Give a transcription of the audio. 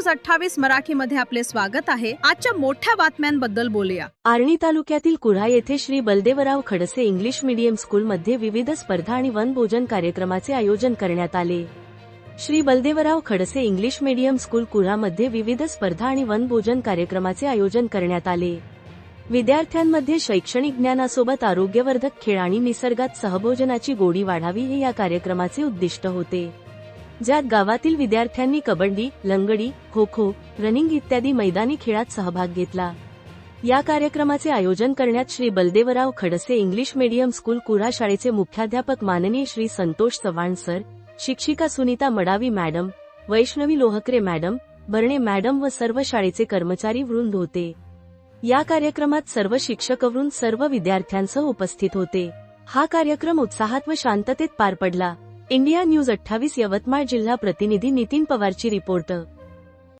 News 28 मराठीमध्ये आपले स्वागत आहे। आजच्या मोठ्या बातम्यांबद्दल बोलूया। आर्णी तालुक्यातील कुऱ्हा येथे श्री बलदेवराव खडसे इंग्लिश मीडियम स्कूलमध्ये विविध स्पर्धा आणि वनभोजन कार्यक्रमाचे आयोजन करण्यात आले। Shri Baldevrao Khadse English medium school कुऱ्हामध्ये विविध स्पर्धा आणि वनभोजन कार्यक्रमाचे आयोजन करण्यात आले। विद्यार्थ्यांमध्ये शैक्षणिक ज्ञानासोबत आरोग्यवर्धक खेळ आणि निसर्गात सहभोजनाची गोडी वाढावी हे या कार्यक्रमाचे उद्दिष्ट होते, ज्यात गावातील विद्यार्थ्यांनी कबड्डी, लंगडी, खो-खो, रनिंग इत्यादी मैदानी खेळात सहभाग घेतला। या कार्यक्रमाचे आयोजन करण्यात Shri Baldevrao Khadse English medium school Kurha शाळेचे मुख्याध्यापक माननीय श्री संतोष चव्हाण सर, शिक्षिका Sunita Madavi madam, Vaishnavi Lohkare madam, Bharne madam व सर्व शाळेचे कर्मचारी वृंद होते। या कार्यक्रमात सर्व शिक्षकवृंद सर्व विद्यार्थ्यांसह उपस्थित होते। हा कार्यक्रम उत्साहात व शांततेत पार पडला। इंडिया न्यूज 28 यवतमाळ जिल्हा प्रतिनिधी नितीन पवारची रिपोर्ट।